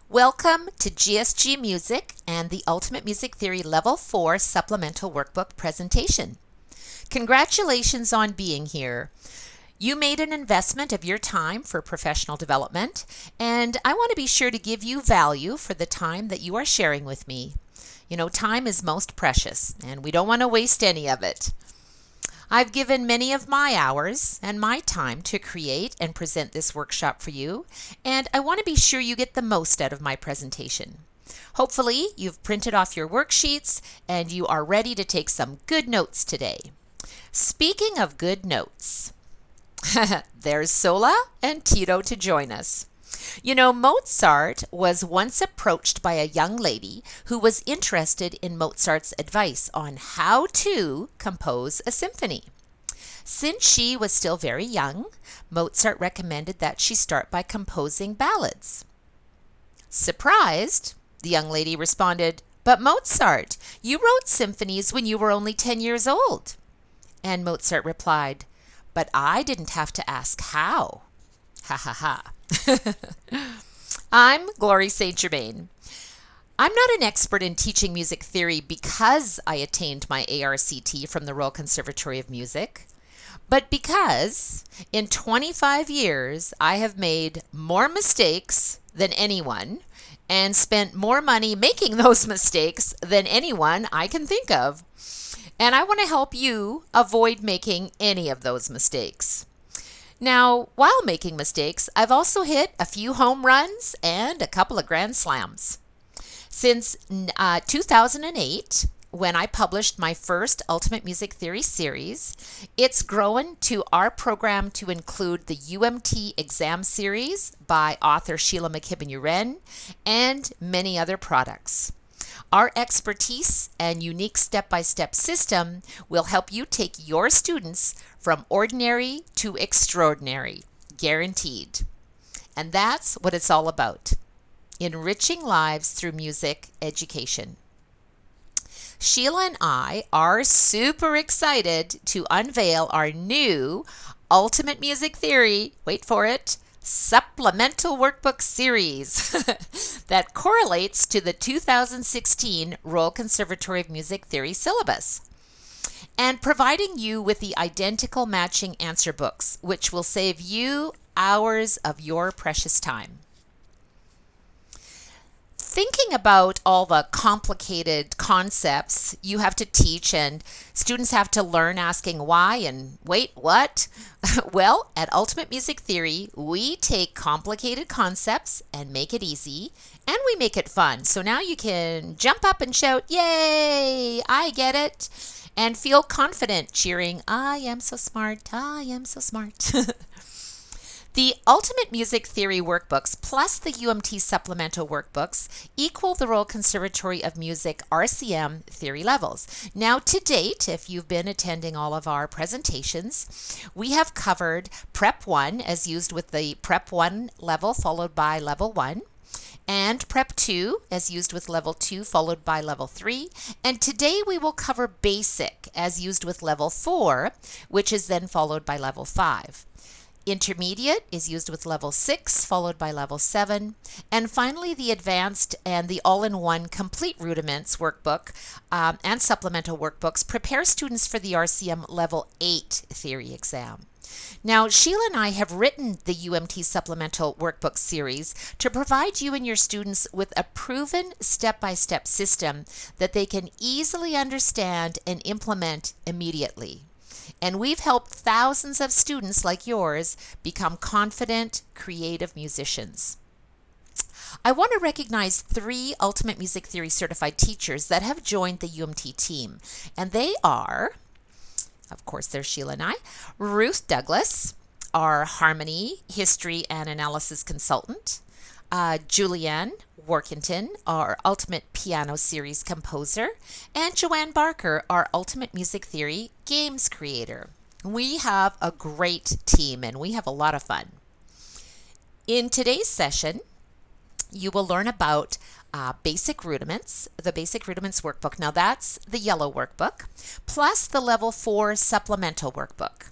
Welcome to GSG Music and the Ultimate Music Theory Level 4 Supplemental Workbook presentation. Congratulations on being here. You made an investment of your time for professional development, and I want to be sure to give you value for the time that you are sharing with me. You know, time is most precious, and we don't want to waste any of it. I've given many of my hours and my time to create and present this workshop for you, and I want to be sure you get the most out of my presentation. Hopefully, you've printed off your worksheets and you are ready to take some good notes today. Speaking of good notes, there's Sola and Tito to join us. You know, Mozart was once approached by a young lady who was interested in Mozart's advice on how to compose a symphony. Since she was still very young, Mozart recommended that she start by composing ballads. Surprised, the young lady responded, "But Mozart, you wrote symphonies when you were only 10 years old." And Mozart replied, "But I didn't have to ask how." Ha ha ha. I'm Glory St. Germain. I'm not an expert in teaching music theory because I attained my ARCT from the Royal Conservatory of Music, but because in 25 years I have made more mistakes than anyone and spent more money making those mistakes than anyone I can think of. And I want to help you avoid making any of those mistakes. Now, while making mistakes, I've also hit a few home runs and a couple of grand slams. Since 2008, when I published my first Ultimate Music Theory series, it's grown to our program to include the UMT exam series by author Sheila McKibben-Uren and many other products. Our expertise and unique step-by-step system will help you take your students from ordinary to extraordinary, guaranteed. And that's what it's all about, enriching lives through music education. Sheila and I are super excited to unveil our new Ultimate Music Theory, wait for it, Supplemental Workbook series that correlates to the 2016 Royal Conservatory of Music Theory syllabus, and providing you with the identical matching answer books, which will save you hours of your precious time. Thinking about all the complicated concepts you have to teach and students have to learn asking why and wait, what? Well, at Ultimate Music Theory, we take complicated concepts and make it easy, and we make it fun. So now you can jump up and shout, "Yay, I get it," and feel confident cheering, "I am so smart, I am so smart." The Ultimate Music Theory workbooks plus the UMT supplemental workbooks equal the Royal Conservatory of Music RCM theory levels. Now, to date, if you've been attending all of our presentations, we have covered Prep 1 as used with the Prep 1 level followed by Level 1, and Prep 2 as used with Level 2 followed by Level 3, and today we will cover Basic as used with Level 4, which is then followed by Level 5. Intermediate is used with Level 6, followed by Level 7. And finally, the Advanced and the All-in-One Complete Rudiments workbook and supplemental workbooks prepare students for the RCM Level 8 theory exam. Now, Sheila and I have written the UMT Supplemental Workbook series to provide you and your students with a proven step-by-step system that they can easily understand and implement immediately. And we've helped thousands of students like yours become confident, creative musicians. I want to recognize 3 Ultimate Music Theory certified teachers that have joined the UMT team. And they are, of course, there's Sheila and I, Ruth Douglas, our Harmony, History, and Analysis consultant, Julianne Workington, our Ultimate Piano Series composer, and Joanne Barker, our Ultimate Music Theory games creator. We have a great team and we have a lot of fun. In today's session, you will learn about Basic Rudiments, the Basic Rudiments workbook. Now that's the yellow workbook, plus the Level 4 supplemental workbook.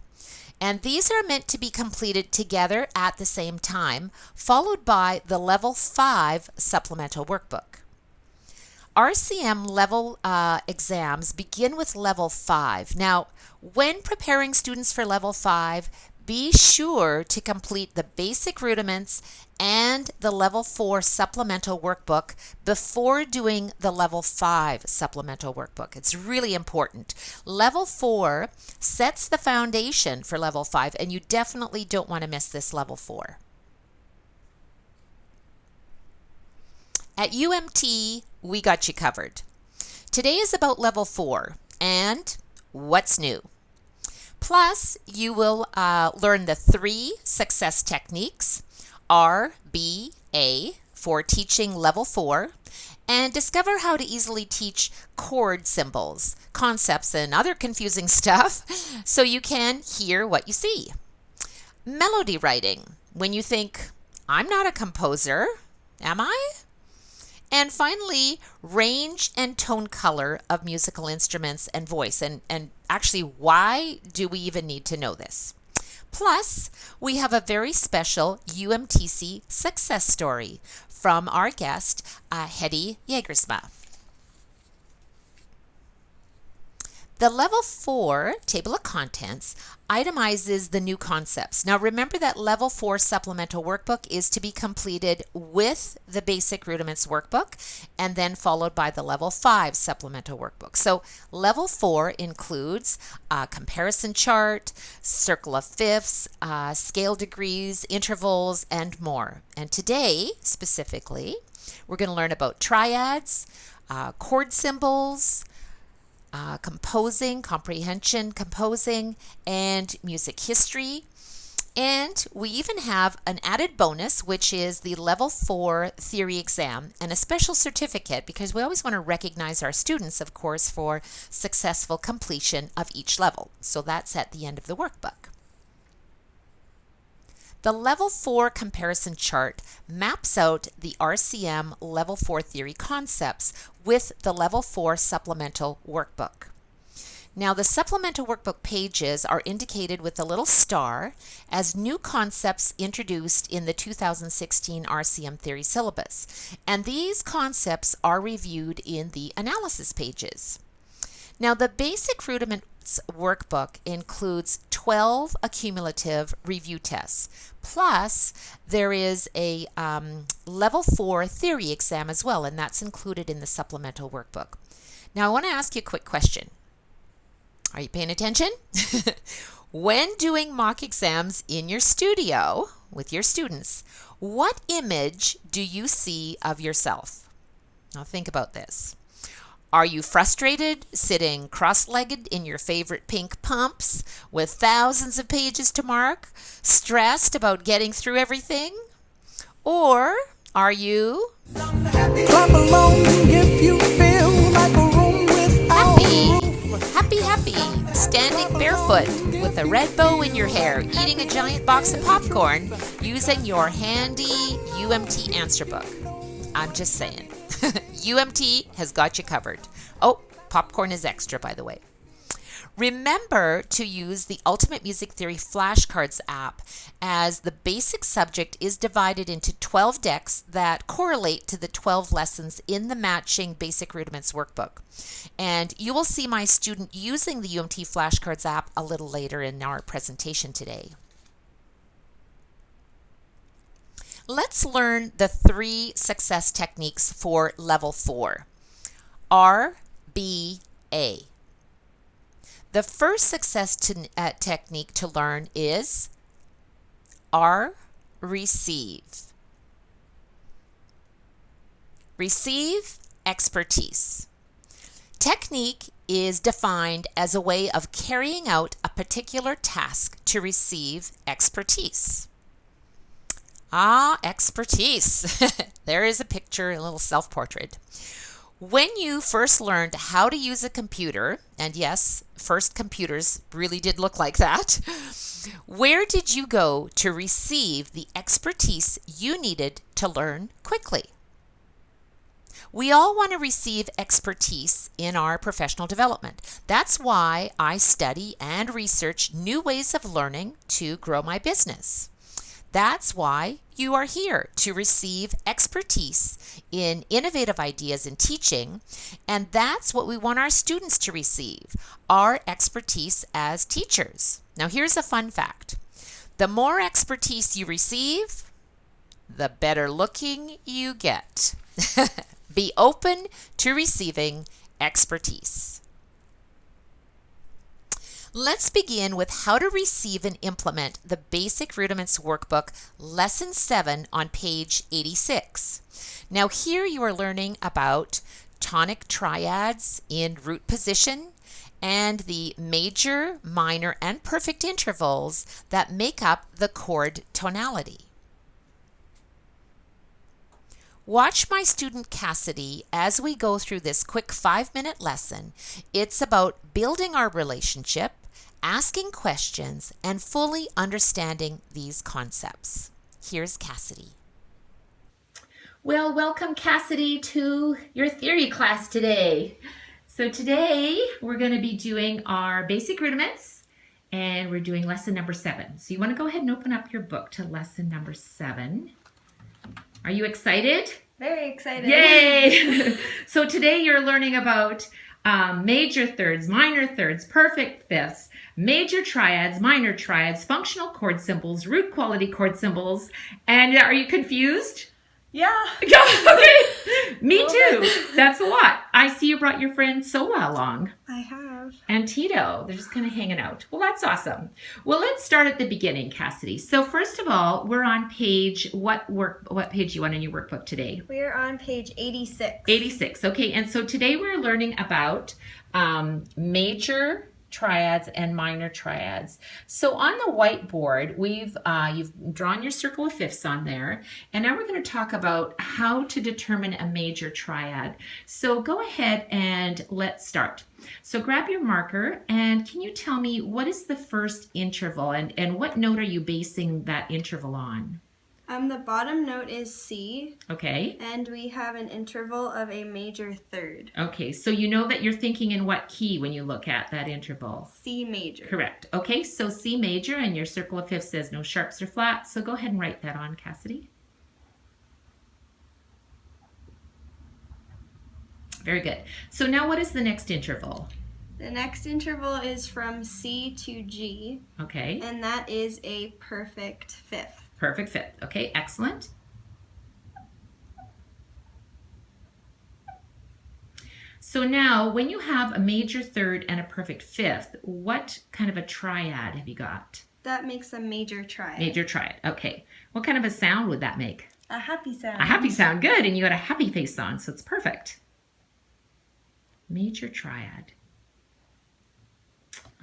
And these are meant to be completed together at the same time, followed by the Level 5 Supplemental Workbook. RCM level exams begin with Level 5. Now, when preparing students for Level 5, be sure to complete the basic rudiments and the Level 4 Supplemental Workbook before doing the Level 5 Supplemental Workbook. It's really important. Level 4 sets the foundation for Level 5, and you definitely don't want to miss this Level 4. At UMT, we got you covered. Today is about Level 4 and what's new. Plus, you will learn the 3 success techniques, R, B, A, for teaching Level 4, and discover how to easily teach chord symbols, concepts, and other confusing stuff so you can hear what you see. Melody writing, when you think, I'm not a composer, am I? And finally, range and tone color of musical instruments and voice. And actually, why do we even need to know this? Plus, we have a very special UMTC success story from our guest, Hedy Jagersma. The Level 4 Table of Contents itemizes the new concepts. Now remember that Level 4 Supplemental Workbook is to be completed with the Basic Rudiments Workbook and then followed by the Level 5 Supplemental Workbook. So Level 4 includes a comparison chart, circle of fifths, scale degrees, intervals, and more. And today, specifically, we're going to learn about triads, chord symbols, composing, comprehension, composing, and music history. And we even have an added bonus, which is the Level 4 theory exam and a special certificate, because we always want to recognize our students, of course, for successful completion of each level. So that's at the end of the workbook. The Level 4 comparison chart maps out the RCM Level 4 theory concepts with the Level 4 Supplemental Workbook. Now, the Supplemental Workbook pages are indicated with a little star as new concepts introduced in the 2016 RCM theory syllabus. And these concepts are reviewed in the analysis pages. Now, the Basic Rudiments Workbook includes 12 accumulative review tests. Plus, there is a Level 4 theory exam as well, and that's included in the Supplemental Workbook. Now, I want to ask you a quick question. Are you paying attention? When doing mock exams in your studio with your students, what image do you see of yourself? Now, think about this. Are you frustrated, sitting cross-legged in your favorite pink pumps with thousands of pages to mark, stressed about getting through everything? Or are you Clap along if you feel like a room without happy, standing barefoot with a red bow in your hair, eating a giant box of popcorn, using your handy UMT answer book? I'm just saying. UMT has got you covered. Oh, popcorn is extra, by the way. Remember to use the Ultimate Music Theory Flashcards app, as the basic subject is divided into 12 decks that correlate to the 12 lessons in the matching Basic Rudiments workbook. And you will see my student using the UMT Flashcards app a little later in our presentation today. Let's learn the 3 success techniques for Level 4. R, B, A. The first success technique to learn is R, receive. Receive expertise. Technique is defined as a way of carrying out a particular task to receive expertise. Ah, expertise. There is a picture, a little self-portrait. When you first learned how to use a computer, and yes, first computers really did look like that, where did you go to receive the expertise you needed to learn quickly? We all want to receive expertise in our professional development. That's why I study and research new ways of learning to grow my business. That's why you are here, to receive expertise in innovative ideas in teaching, and that's what we want our students to receive, our expertise as teachers. Now here's a fun fact. The more expertise you receive, the better looking you get. Be open to receiving expertise. Let's begin with how to receive and implement the Basic Rudiments Workbook, Lesson 7 on page 86. Now here you are learning about tonic triads in root position and the major, minor, and perfect intervals that make up the chord tonality. Watch my student Cassidy as we go through this quick 5-minute lesson. It's about building our relationship, asking questions, and fully understanding these concepts. Here's Cassidy. Well, welcome Cassidy to your theory class today. So today we're going to be doing our basic rudiments and we're doing lesson number 7. So you want to go ahead and open up your book to lesson number 7. Are you excited? Very excited. Yay! So today you're learning about major thirds, minor thirds, perfect fifths, major triads, minor triads, functional chord symbols, root quality chord symbols. And are you confused? Yeah. Okay. Me too. That's a lot. I see you brought your friend Sola along. I have. And Tito. They're just kind of hanging out. Well, that's awesome. Well, let's start at the beginning, Cassidy. So first of all, we're on page, what page you want in your workbook today? We're on page 86. 86. Okay. And so today we're learning about major triads and minor triads. So on the whiteboard, you've drawn your circle of fifths on there, and now we're going to talk about how to determine a major triad. So go ahead and let's start. So grab your marker, and can you tell me what is the first interval, and what note are you basing that interval on? The bottom note is C. Okay. And we have an interval of a major third. Okay, so you know that you're thinking in what key when you look at that interval? C major. Correct. Okay, so C major, and your circle of fifths says no sharps or flats, so go ahead and write that on, Cassidy. Very good. So now what is the next interval? The next interval is from C to G. Okay. And that is a perfect fifth. Perfect fifth. Okay, excellent. So now, when you have a major third and a perfect fifth, what kind of a triad have you got? That makes a major triad. Major triad. Okay. What kind of a sound would that make? A happy sound. A happy sound. Good. And you got a happy face on, so it's perfect. Major triad.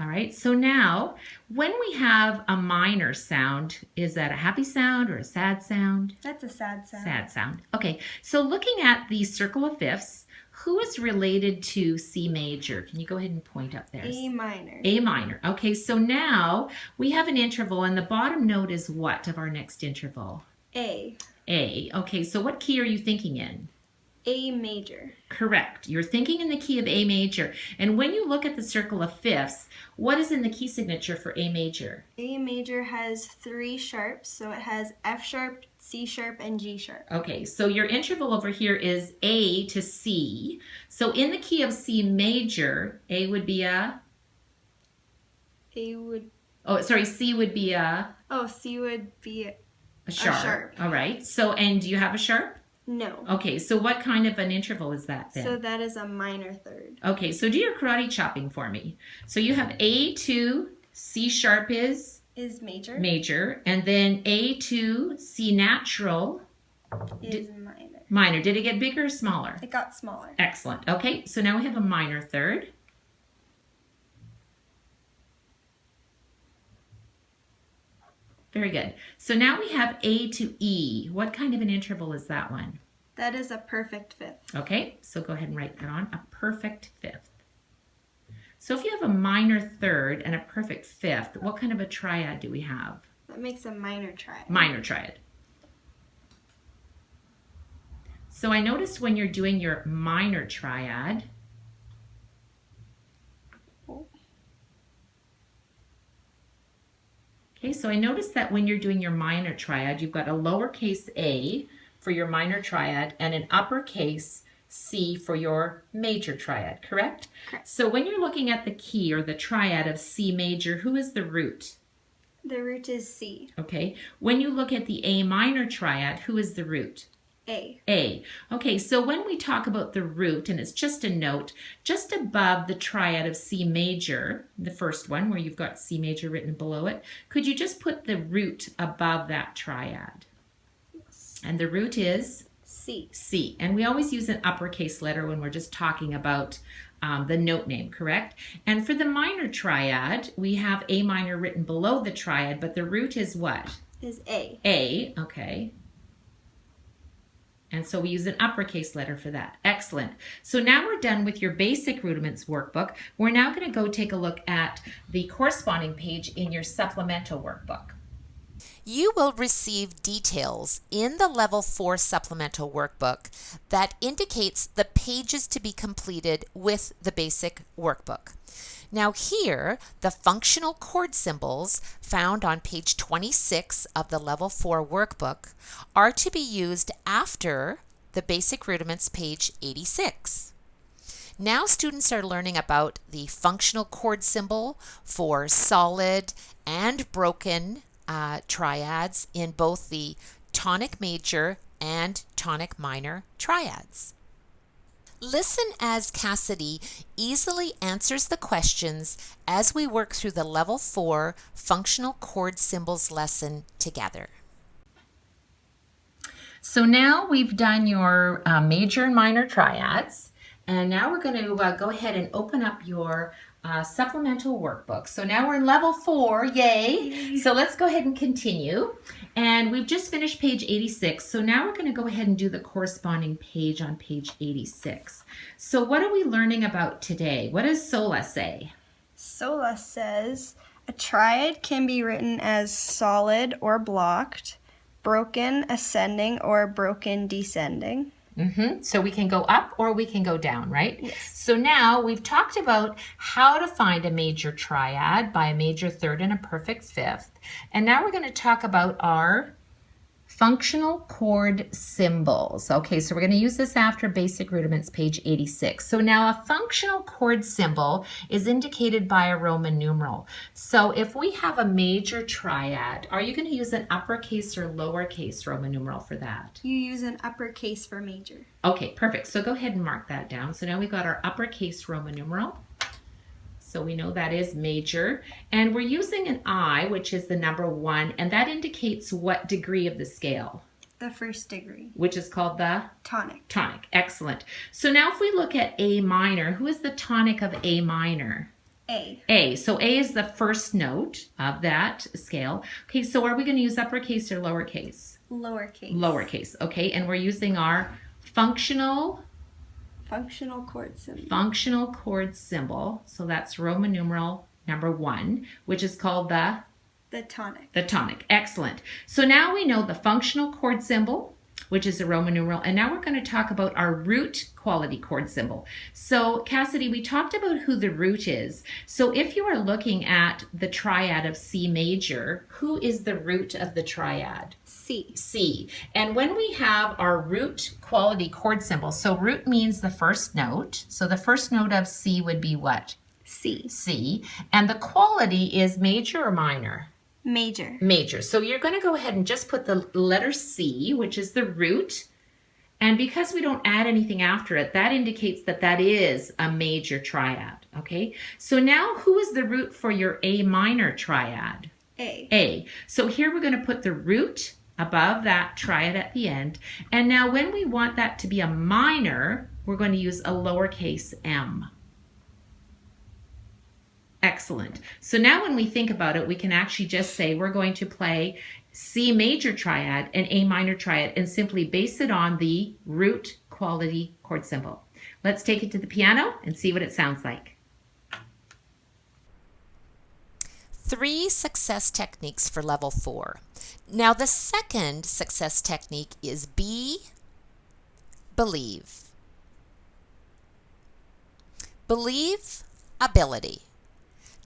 All right, so now when we have a minor sound, is that a happy sound or a sad sound? That's a sad sound. Sad sound. Okay, so looking at the circle of fifths, who is related to C major? Can you go ahead and point up there? A minor. A minor. Okay, so now we have an interval, and the bottom note is what of our next interval? A. A. Okay, so what key are you thinking in? A major. Correct. You're thinking in the key of A major. And when you look at the circle of fifths, what is in the key signature for A major? A major has 3 sharps, so it has F sharp, C sharp, and G sharp. Okay, so your interval over here is A to C. So in the key of C major, A would be a... A would... Oh, sorry, C would be a... Oh, C would be A sharp. All right. So, and do you have a sharp? No. Okay, so what kind of an interval is that then? So that is a minor third. Okay, so do your karate chopping for me. So you have A to C sharp is major. Major, and then A to C natural is minor. Minor. Did it get bigger or smaller? It got smaller. Excellent. Okay, so now we have a minor third. Very good. So now we have A to E. What kind of an interval is that one? That is a perfect fifth. Okay, so go ahead and write that on. A perfect fifth. So if you have a minor third and a perfect fifth, what kind of a triad do we have? That makes a minor triad. Minor triad. So I noticed when you're doing your minor triad, okay, so I noticed that when you're doing your minor triad, you've got a lowercase a for your minor triad and an uppercase C for your major triad, correct? Correct. So when you're looking at the key or the triad of C major, who is the root? The root is C. Okay. When you look at the A minor triad, who is the root? A. A. Okay, so when we talk about the root, and it's just a note, just above the triad of C major, the first one where you've got C major written below it, could you just put the root above that triad? Yes. And the root is? C. C. And we always use an uppercase letter when we're just talking about the note name, correct? And for the minor triad, we have A minor written below the triad, but the root is what? Is A. A, okay. And so we use an uppercase letter for that. Excellent. So now we're done with your basic Rudiments workbook. We're now going to go take a look at the corresponding page in your supplemental workbook. You will receive details in the Level 4 Supplemental Workbook that indicates the pages to be completed with the basic workbook. Now here, the functional chord symbols found on page 26 of the Level 4 Workbook are to be used after the basic Rudiments page 86. Now students are learning about the functional chord symbol for solid and broken triads in both the tonic major and tonic minor triads. Listen as Cassidy easily answers the questions as we work through the Level 4 functional chord symbols lesson together. So now we've done your major and minor triads, and now we're going to go ahead and open up your supplemental workbook. So now we're in level 4, yay! So let's go ahead and continue. And we've just finished page 86. So now we're going to go ahead and do the corresponding page on page 86. So what are we learning about today? What does SOLA say? SOLA says a triad can be written as solid or blocked, broken ascending or broken descending. So we can go up or we can go down, right? Yes. So now we've talked about how to find a major triad by a major third and a perfect fifth. And now we're going to talk about our functional chord symbols. Okay, so we're going to use this after basic rudiments, page 86. So now a functional chord symbol is indicated by a Roman numeral. So if we have a major triad, are you going to use an uppercase or lowercase Roman numeral for that? You use an uppercase for major. Okay, perfect. So go ahead and mark that down. So now we got our uppercase Roman numeral. So we know that is major. And we're using an I, which is the number 1, and that indicates what degree of the scale? The first degree. Which is called the? Tonic. Tonic. Excellent. So now if we look at A minor, who is the tonic of A minor? A. A. So A is the first note of that scale. Okay, so are we going to use uppercase or lowercase? Lowercase. Lowercase. Okay, and we're using our functional chord symbol. Functional chord symbol. So that's Roman numeral number 1, which is called the tonic. The tonic. Excellent. So now we know the functional chord symbol, which is a Roman numeral, and now we're going to talk about our root quality chord symbol. So Cassidy, we talked about who the root is. So if you are looking at the triad of C major, who is the root of the triad? C. C. And when we have our root quality chord symbol, so root means the first note. So the first note of C would be what? C. C. And the quality is major or minor? Major. Major. So you're going to go ahead and just put the letter C, which is the root. And because we don't add anything after it, that indicates that that is a major triad. Okay. So now who is the root for your A minor triad? A. A. So here we're going to put the root above that triad at the end. And now when we want that to be a minor, we're going to use a lowercase m. Excellent. So now when we think about it, we can actually just say we're going to play C major triad and A minor triad and simply base it on the root quality chord symbol. Let's take it to the piano and see what it sounds like. 3 success techniques for level 4. Now the second success technique is B, believe. Believe, ability.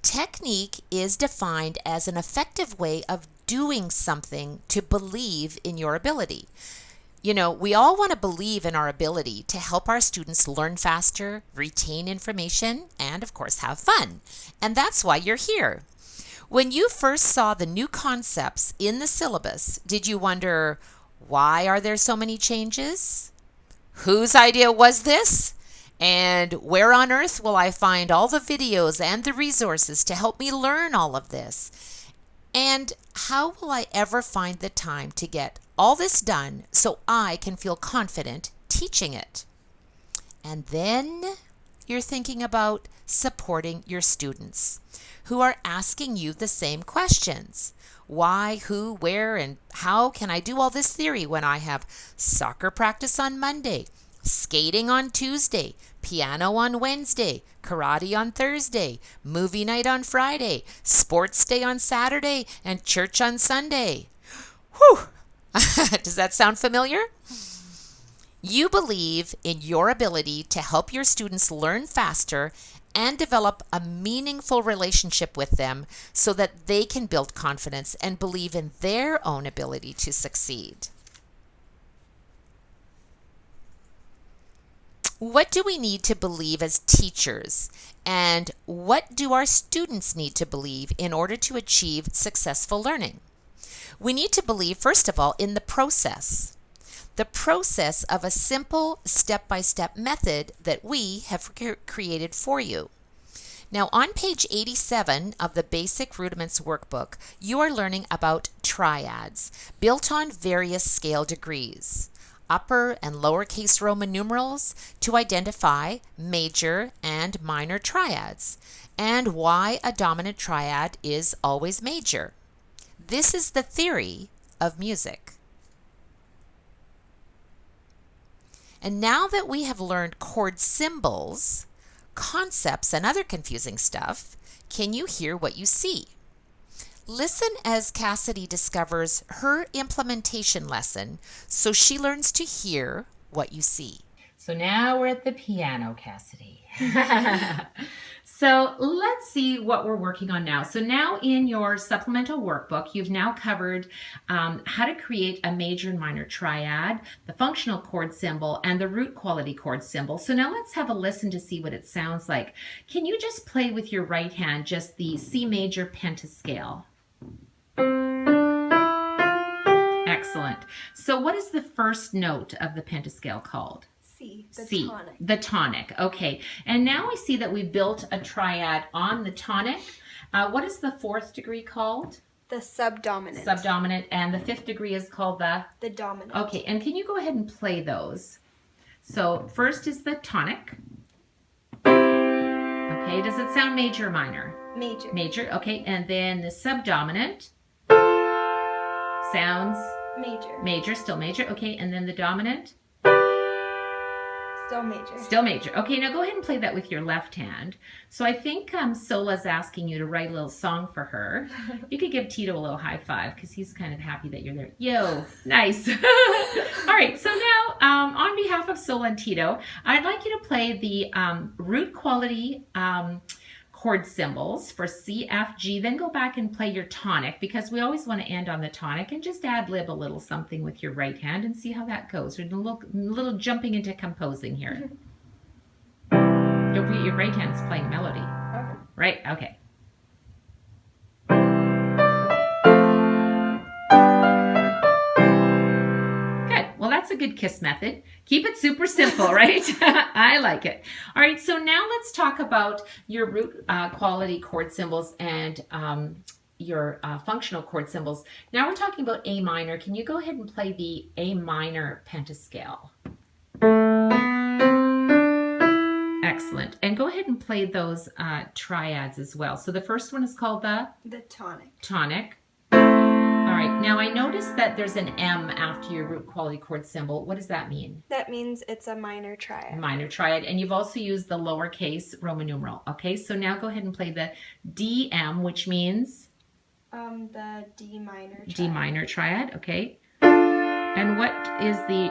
Technique is defined as an effective way of doing something to believe in your ability. You know, we all want to believe in our ability to help our students learn faster, retain information, and of course have fun. And that's why you're here. When you first saw the new concepts in the syllabus, did you wonder, why are there so many changes? Whose idea was this? And where on earth will I find all the videos and the resources to help me learn all of this? And how will I ever find the time to get all this done so I can feel confident teaching it? And then you're thinking about supporting your students who are asking you the same questions. Why, who, where, and how can I do all this theory when I have soccer practice on Monday, skating on Tuesday, piano on Wednesday, karate on Thursday, movie night on Friday, sports day on Saturday, and church on Sunday? Whew! Does that sound familiar? You believe in your ability to help your students learn faster and develop a meaningful relationship with them so that they can build confidence and believe in their own ability to succeed. What do we need to believe as teachers? And what do our students need to believe in order to achieve successful learning? We need to believe, first of all, in the process of a simple step-by-step method that we have created for you. Now, on page 87 of the Basic Rudiments Workbook, you are learning about triads built on various scale degrees, upper and lowercase Roman numerals to identify major and minor triads, and why a dominant triad is always major. This is the theory of music. And now that we have learned chord symbols, concepts, and other confusing stuff, can you hear what you see? Listen as Cassidy discovers her implementation lesson so she learns to hear what you see. So now we're at the piano, Cassidy. So let's see what we're working on now. So now in your supplemental workbook, you've now covered how to create a major and minor triad, the functional chord symbol, and the root quality chord symbol. So now let's have a listen to see what it sounds like. Can you just play with your right hand just the C major pentascale? Excellent. So what is the first note of the pentascale called? C, the C, tonic. the tonic. Okay. And now we see that we built a triad on the tonic. What is the fourth degree called? The subdominant. Subdominant. And the fifth degree is called the dominant. Okay. And can you go ahead and play those? So first is the tonic. Okay. Does it sound major or minor? Major. Major. Okay. And then the subdominant sounds Major. major, still major. Okay. And then the dominant? Still major. Still major. Okay, now go ahead and play that with your left hand. So I think Sola's asking you to write a little song for her. You could give Tito a little high five because he's kind of happy that you're there. Yo, nice. All right, so now on behalf of Sola and Tito, I'd like you to play the root quality chord symbols for C, F, G, then go back and play your tonic because we always want to end on the tonic, and just ad-lib a little something with your right hand and see how that goes. We're a little jumping into composing here. Don't forget your right hand's playing melody. Okay. Right? Okay. Well, that's a good KISS method. Keep it super simple, right? I like it. All right, so now let's talk about your root quality chord symbols and your functional chord symbols. Now we're talking about A minor. Can you go ahead and play the A minor pentascale? Excellent. And go ahead and play those triads as well. So the first one is called the tonic. Tonic. All right, now I noticed that there's an M after your root quality chord symbol. What does that mean? That means it's a minor triad. Minor triad, and you've also used the lowercase Roman numeral. Okay, so now go ahead and play the DM, which means? The D minor triad. D minor triad, okay. And what is the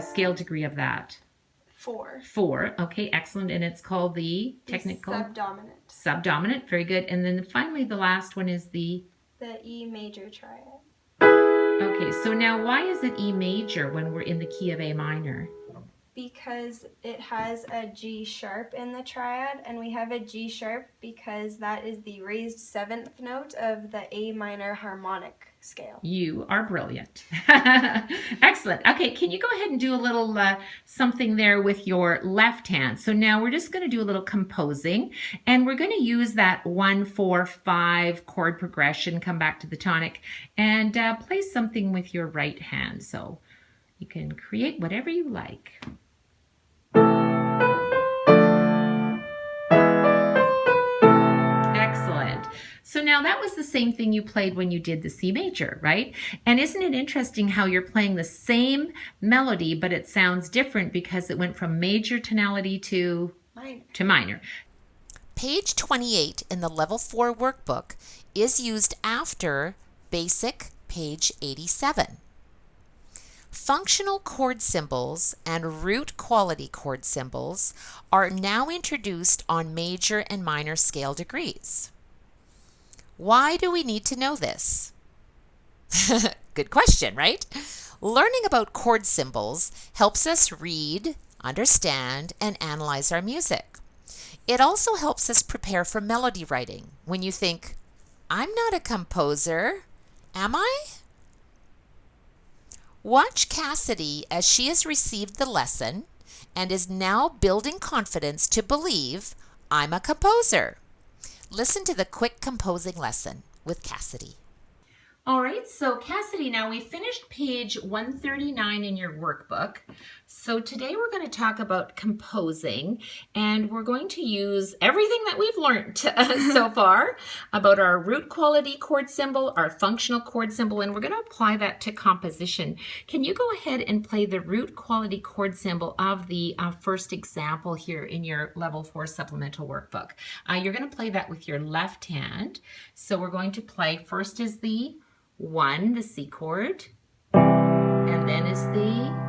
scale degree of that? 4. 4. Okay, excellent. And it's called the technical? Subdominant. Subdominant. Very good. And then finally the last one is the? The E major triad. Okay, so now why is it E major when we're in the key of A minor? Because it has a G sharp in the triad, and we have a G sharp because that is the raised 7th note of the A minor harmonic scale. You are brilliant. Excellent. Okay, can you go ahead and do a little something there with your left hand? So now we're just going to do a little composing, and we're going to use that 1, 4, 5 chord progression, come back to the tonic, and play something with your right hand. So you can create whatever you like. Excellent. So now that was the same thing you played when you did the C major, right? And isn't it interesting how you're playing the same melody, but it sounds different because it went from major tonality to minor. Page 28 in the Level 4 workbook is used after Basic, page 87. Functional chord symbols and root quality chord symbols are now introduced on major and minor scale degrees. Why do we need to know this? Good question, right? Learning about chord symbols helps us read, understand, and analyze our music. It also helps us prepare for melody writing. When you think, I'm not a composer, am I? Watch Cassidy as she has received the lesson and is now building confidence to believe, I'm a composer. Listen to the quick composing lesson with Cassidy. All right, so Cassidy, now we finished page 139 in your workbook. So today we're going to talk about composing, and we're going to use everything that we've learned so far about our root quality chord symbol, our functional chord symbol, and we're going to apply that to composition. Can you go ahead and play the root quality chord symbol of the first example here in your Level 4 Supplemental Workbook? You're going to play that with your left hand. So we're going to play, first is the 1, the C chord, and then is the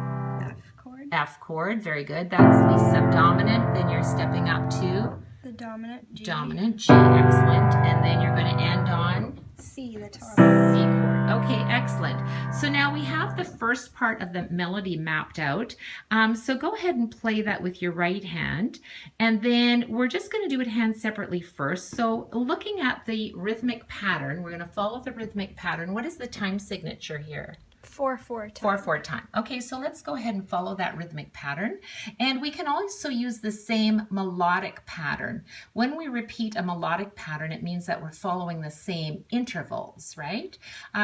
F chord. Very good. That's the subdominant. Then you're stepping up to The dominant G. Dominant G. Excellent. And then you're going to end on C, the top. C chord. Okay, excellent. So now we have the first part of the melody mapped out. So go ahead and play that with your right hand. And then we're just going to do it hand separately first. So looking at the rhythmic pattern, we're going to follow the rhythmic pattern. What is the time signature here? 4/4 time. 4/4 time. Okay, so let's go ahead and follow that rhythmic pattern. And we can also use the same melodic pattern. When we repeat a melodic pattern, it means that we're following the same intervals, right?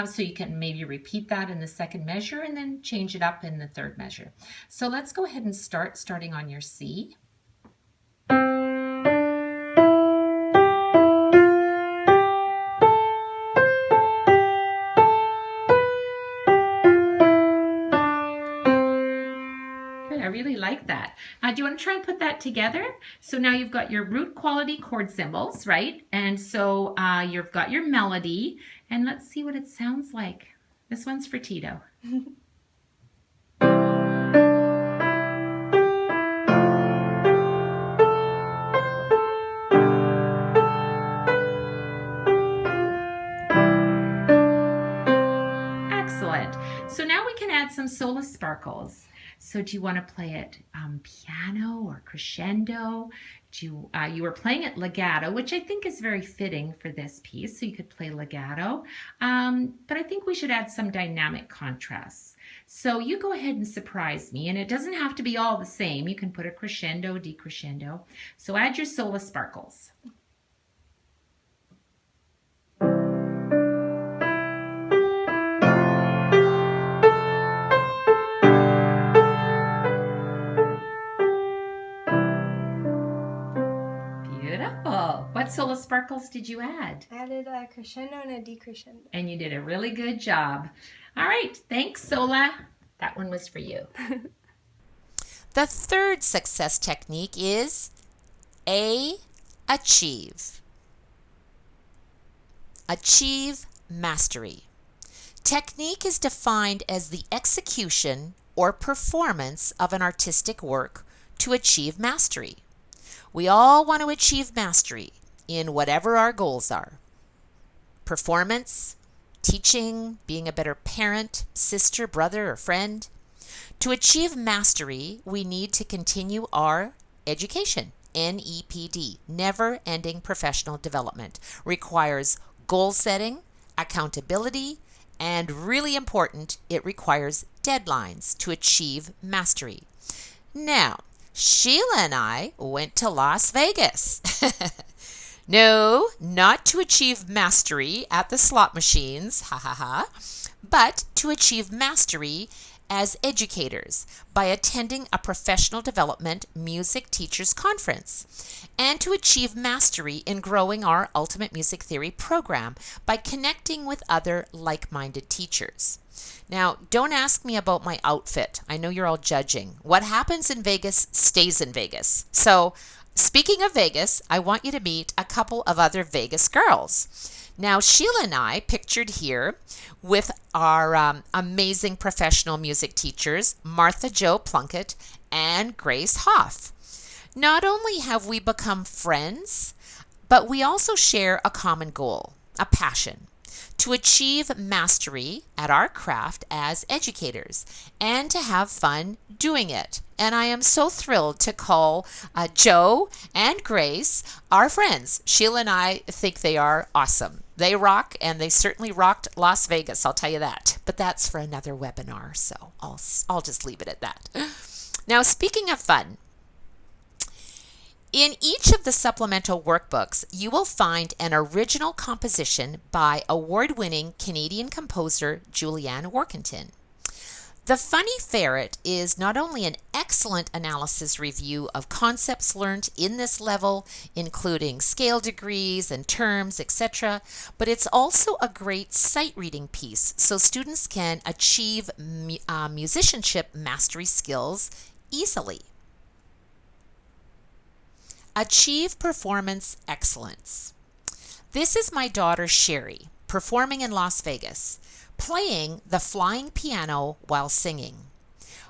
So you can maybe repeat that in the second measure and then change it up in the third measure. So let's go ahead and starting on your C. I really like that. Do you want to try and put that together? So now you've got your root quality chord symbols, right? And so you've got your melody, and let's see what it sounds like. This one's for Tito. Excellent. So now we can add some solo sparkles. So do you want to play it piano or crescendo? You were playing it legato, which I think is very fitting for this piece. So you could play legato, but I think we should add some dynamic contrasts. So you go ahead and surprise me, and it doesn't have to be all the same. You can put a crescendo, decrescendo. So add your solo sparkles. What solo sparkles did you add? I added a crescendo and a decrescendo. And you did a really good job. All right, thanks, Sola. That one was for you. The third success technique is A, achieve. Achieve mastery. Technique is defined as the execution or performance of an artistic work to achieve mastery. We all want to achieve mastery in whatever our goals are. Performance, teaching, being a better parent, sister, brother, or friend. To achieve mastery, we need to continue our education. NEPD, never-ending professional development, requires goal setting, accountability, and really important, it requires deadlines to achieve mastery. Now, Sheila and I went to Las Vegas. No, not to achieve mastery at the slot machines, but to achieve mastery as educators by attending a professional development music teachers conference, and to achieve mastery in growing our Ultimate Music Theory program by connecting with other like-minded teachers. Now, don't ask me about my outfit. I know you're all judging. What happens in Vegas stays in Vegas. So, speaking of Vegas, I want you to meet a couple of other Vegas girls. Now, Sheila and I, pictured here with our amazing professional music teachers, Martha Jo Plunkett and Grace Hoff. Not only have we become friends, but we also share a common goal, a passion, to achieve mastery at our craft as educators and to have fun doing it. And I am so thrilled to call Joe and Grace our friends. Sheila and I think they are awesome. They rock, and they certainly rocked Las Vegas, I'll tell you that. But that's for another webinar, so I'll just leave it at that. Now, speaking of fun, in each of the supplemental workbooks, you will find an original composition by award-winning Canadian composer Julianne Workington. The Funny Ferret is not only an excellent analysis review of concepts learned in this level, including scale degrees and terms, etc., but it's also a great sight reading piece so students can achieve musicianship mastery skills easily. Achieve performance excellence. This is my daughter Sherry performing in Las Vegas, playing the flying piano while singing.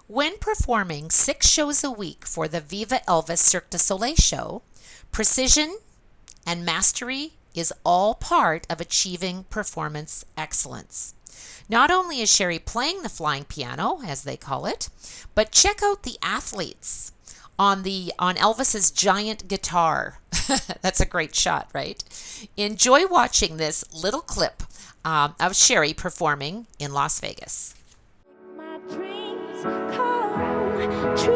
When performing 6 shows a week for the Viva Elvis Cirque du Soleil show, precision and mastery is all part of achieving performance excellence. Not only is Sherry playing the flying piano, as they call it, but check out the athletes on Elvis's giant guitar. That's a great shot, right? Enjoy watching this little clip of Sherry performing in Las Vegas. My dreams come true.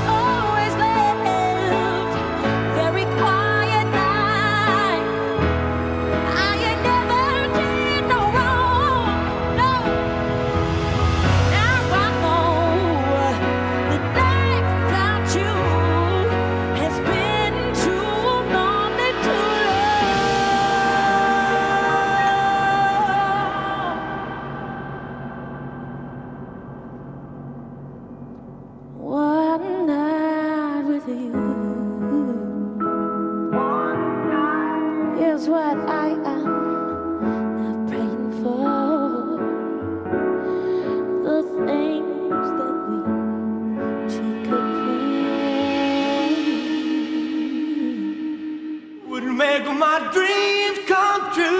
Always lived very quiet life. I ain't never did no wrong, no. Now I know that life without you has been too lonely to love. One night with you is what I am praying for. The things that we two could plan would make my dreams come true.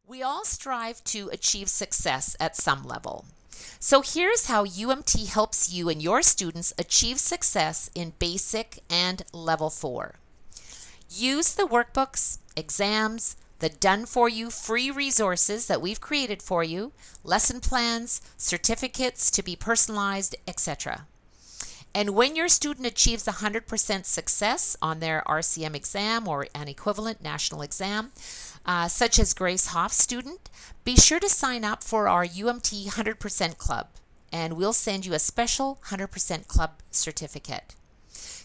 We all strive to achieve success at some level. So here's how UMT helps you and your students achieve success in Basic and Level 4. Use the workbooks, exams, the done-for-you free resources that we've created for you, lesson plans, certificates to be personalized, etc. And when your student achieves 100% success on their RCM exam or an equivalent national exam, such as Grace Hoff student, be sure to sign up for our UMT 100% Club, and we'll send you a special 100% Club certificate.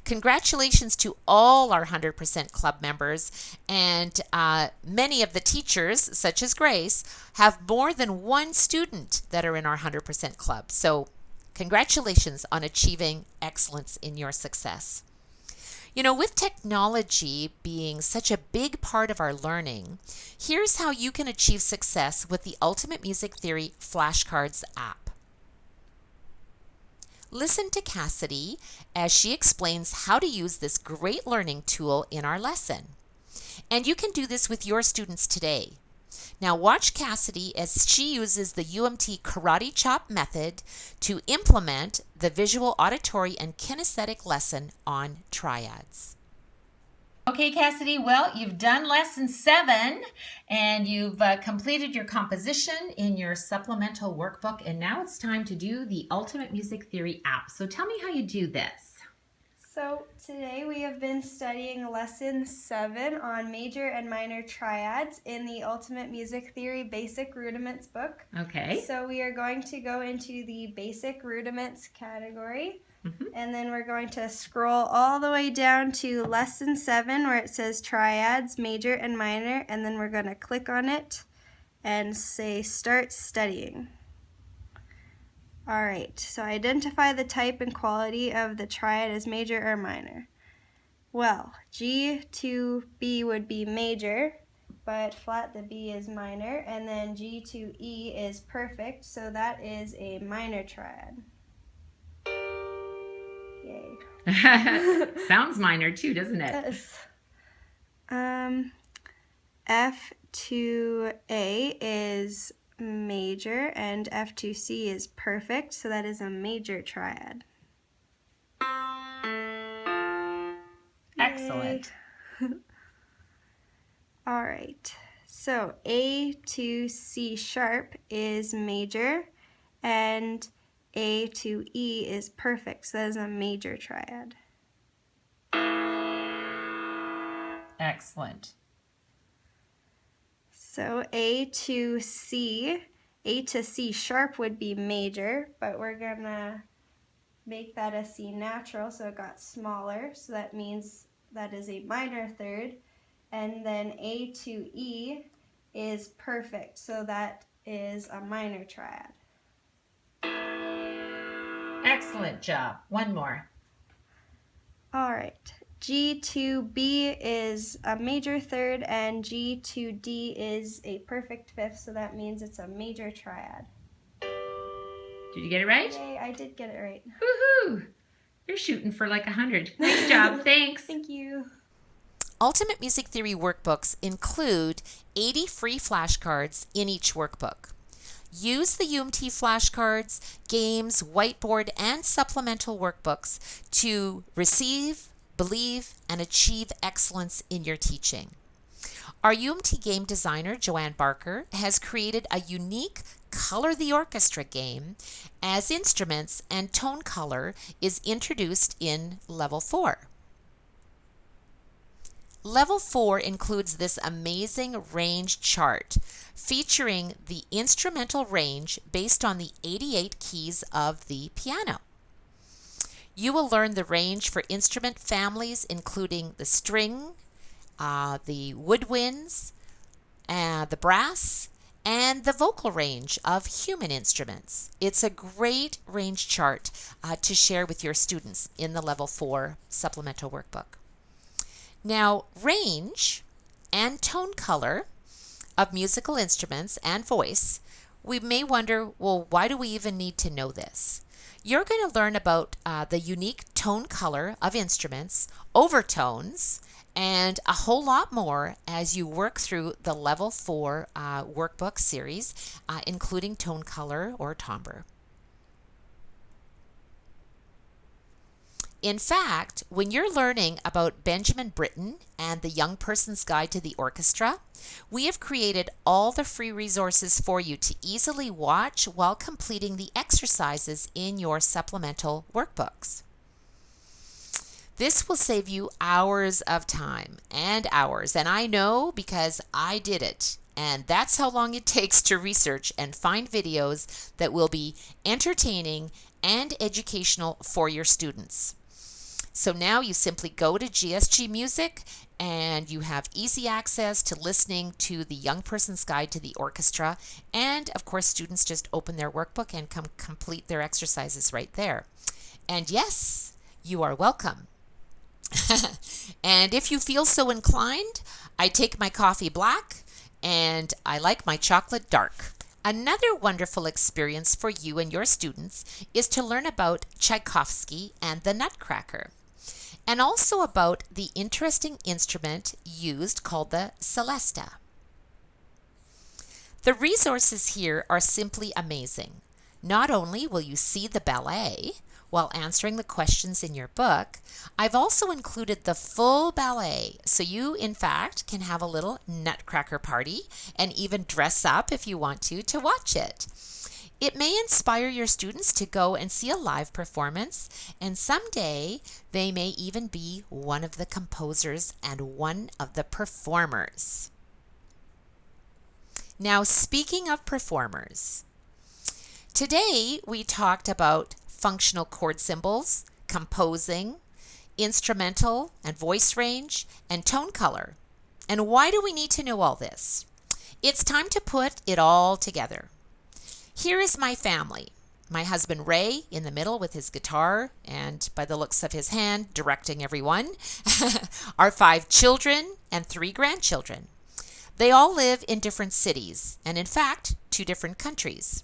Congratulations to all our 100% Club members, and many of the teachers, such as Grace, have more than one student that are in our 100% Club. So congratulations on achieving excellence in your success. You know, with technology being such a big part of our learning, here's how you can achieve success with the Ultimate Music Theory Flashcards app. Listen to Cassidy as she explains how to use this great learning tool in our lesson. And you can do this with your students today. Now watch Cassidy as she uses the UMT Karate Chop method to implement the visual, auditory, and kinesthetic lesson on triads. Okay, Cassidy, well, you've done lesson 7 and you've completed your composition in your supplemental workbook, and now it's time to do the Ultimate Music Theory app. So tell me how you do this. So today we have been studying lesson 7 on major and minor triads in the Ultimate Music Theory Basic Rudiments book. Okay. So we are going to go into the Basic Rudiments category. And then we're going to scroll all the way down to lesson 7 where it says triads, major and minor, and then we're going to click on it and say start studying. All right, so identify the type and quality of the triad as major or minor. Well, G to B would be major, but flat the B is minor, and then G to E is perfect, so that is a minor triad. Yay. Sounds minor too, doesn't it? Yes. F to A is major and F to C is perfect, so that is a major triad. Excellent. All right. So A to C sharp is major and A to E is perfect, so that is a major triad. Excellent. So A to C sharp would be major, but we're gonna make that a C natural, so it got smaller, so that means that is a minor third. And then A to E is perfect, so that is a minor triad. Excellent job. One more. All right. G to B is a major third, and G to D is a perfect fifth, so that means it's a major triad. Did you get it right? Yay, I did get it right. Woohoo! You're shooting for like 100. Nice job. Thanks. Thank you. Ultimate Music Theory workbooks include 80 free flashcards in each workbook. Use the UMT flashcards, games, whiteboard, and supplemental workbooks to receive, believe, and achieve excellence in your teaching. Our UMT game designer, Joanne Barker, has created a unique Color the Orchestra game as instruments and tone color is introduced in Level 4. Level 4 includes this amazing range chart featuring the instrumental range based on the 88 keys of the piano. You will learn the range for instrument families including the string, the woodwinds, the brass, and the vocal range of human instruments. It's a great range chart to share with your students in the Level 4 supplemental workbook. Now, range and tone color of musical instruments and voice, we may wonder, well, why do we even need to know this? You're going to learn about the unique tone color of instruments, overtones, and a whole lot more as you work through the Level 4 workbook series, including tone color or timbre. In fact, when you're learning about Benjamin Britten and the Young Person's Guide to the Orchestra, we have created all the free resources for you to easily watch while completing the exercises in your supplemental workbooks. This will save you hours of time and hours, and I know because I did it. And that's how long it takes to research and find videos that will be entertaining and educational for your students. So now you simply go to GSG Music and you have easy access to listening to the Young Person's Guide to the Orchestra. And of course, students just open their workbook and complete their exercises right there. And yes, you are welcome. And if you feel so inclined, I take my coffee black and I like my chocolate dark. Another wonderful experience for you and your students is to learn about Tchaikovsky and the Nutcracker, and also about the interesting instrument used called the celesta. The resources here are simply amazing. Not only will you see the ballet while answering the questions in your book, I've also included the full ballet, so you, in fact, can have a little nutcracker party and even dress up if you want to watch it. It may inspire your students to go and see a live performance, and someday they may even be one of the composers and one of the performers. Now, speaking of performers, today we talked about functional chord symbols, composing, instrumental and voice range, and tone color. And why do we need to know all this? It's time to put it all together. Here is my family. My husband Ray in the middle with his guitar and, by the looks of his hand, directing everyone. Our 5 children and 3 grandchildren. They all live in different cities and, in fact, 2 different countries.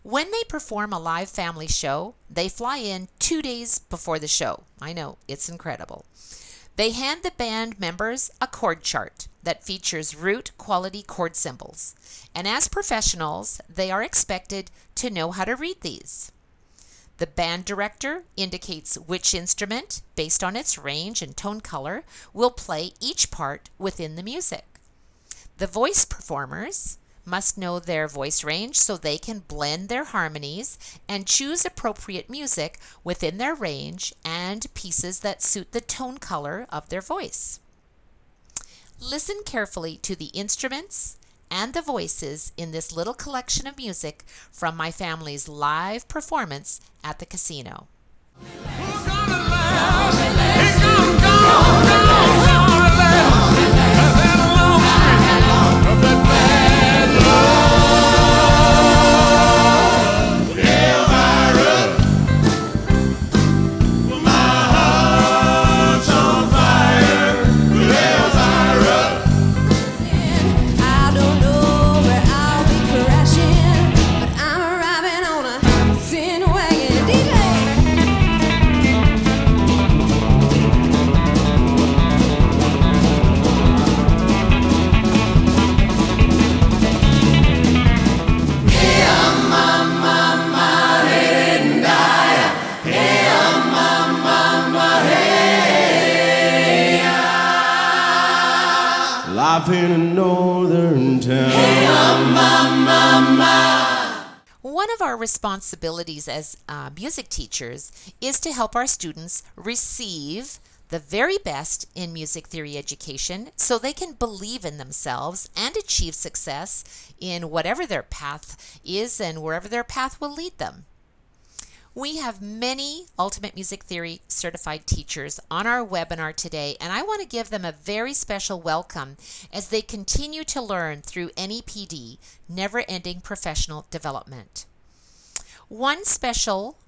When they perform a live family show, they fly in 2 days before the show. I know, it's incredible. They hand the band members a chord chart that features root quality chord symbols. And as professionals, they are expected to know how to read these. The band director indicates which instrument, based on its range and tone color, will play each part within the music. The voice performers must know their voice range so they can blend their harmonies and choose appropriate music within their range and pieces that suit the tone color of their voice. Listen carefully to the instruments and the voices in this little collection of music from my family's live performance at the casino. Life in a northern town. One of our responsibilities as music teachers is to help our students receive the very best in music theory education so they can believe in themselves and achieve success in whatever their path is and wherever their path will lead them. We have many Ultimate Music Theory certified teachers on our webinar today, and I want to give them a very special welcome as they continue to learn through NEPD, Never-Ending Professional Development. One special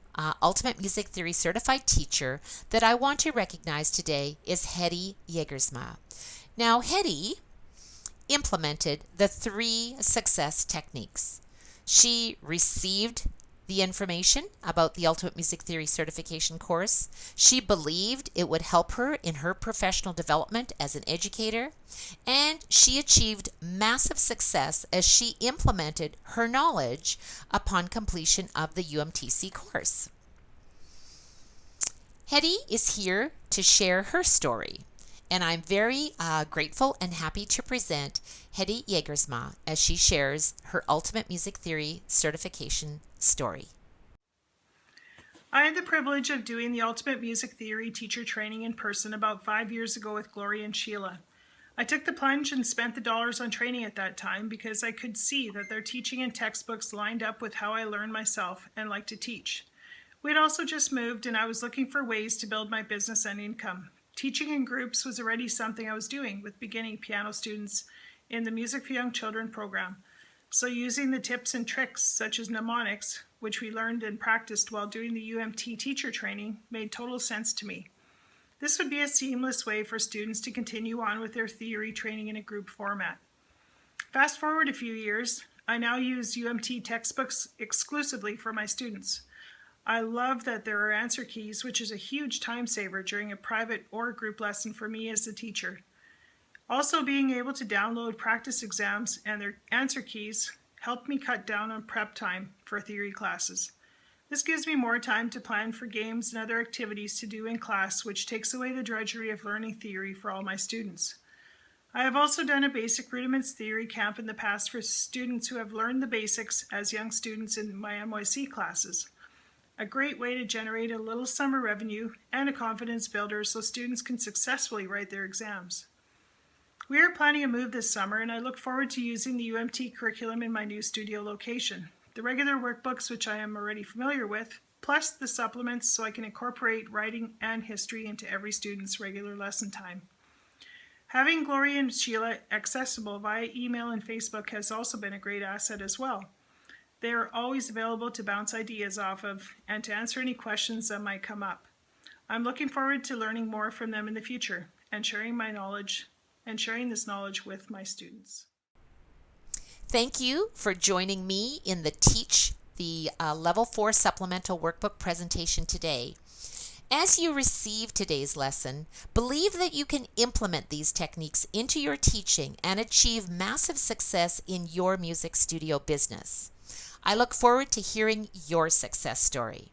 Ultimate Music Theory certified teacher that I want to recognize today is Hetty Yegersma. Now, Hetty implemented the 3 success techniques. She received the information about the Ultimate Music Theory certification course. She believed it would help her in her professional development as an educator, and she achieved massive success as she implemented her knowledge upon completion of the UMTC course. Hetty is here to share her story, and I'm very grateful and happy to present Hetty Yegersma as she shares her Ultimate Music Theory certification story. I had the privilege of doing the Ultimate Music Theory teacher training in person about 5 years ago with Gloria and Sheila. I took the plunge and spent the dollars on training at that time because I could see that their teaching and textbooks lined up with how I learn myself and like to teach. We had also just moved and I was looking for ways to build my business and income. Teaching in groups was already something I was doing with beginning piano students in the Music for Young Children program. So using the tips and tricks such as mnemonics, which we learned and practiced while doing the UMT teacher training, made total sense to me. This would be a seamless way for students to continue on with their theory training in a group format. Fast forward a few years, I now use UMT textbooks exclusively for my students. I love that there are answer keys, which is a huge time saver during a private or group lesson for me as the teacher. Also, being able to download practice exams and their answer keys helped me cut down on prep time for theory classes. This gives me more time to plan for games and other activities to do in class, which takes away the drudgery of learning theory for all my students. I have also done a basic Rudiments theory camp in the past for students who have learned the basics as young students in my MYC classes. A great way to generate a little summer revenue and a confidence builder so students can successfully write their exams. We are planning a move this summer and I look forward to using the UMT curriculum in my new studio location. The regular workbooks, which I am already familiar with, plus the supplements so I can incorporate writing and history into every student's regular lesson time. Having Gloria and Sheila accessible via email and Facebook has also been a great asset as well. They are always available to bounce ideas off of and to answer any questions that might come up. I'm looking forward to learning more from them in the future and sharing this knowledge with my students. Thank you for joining me in the Level 4 Supplemental Workbook presentation today. As you receive today's lesson, believe that you can implement these techniques into your teaching and achieve massive success in your music studio business. I look forward to hearing your success story.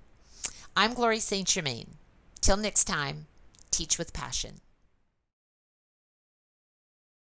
I'm Gloria St. Germain. Till next time, teach with passion.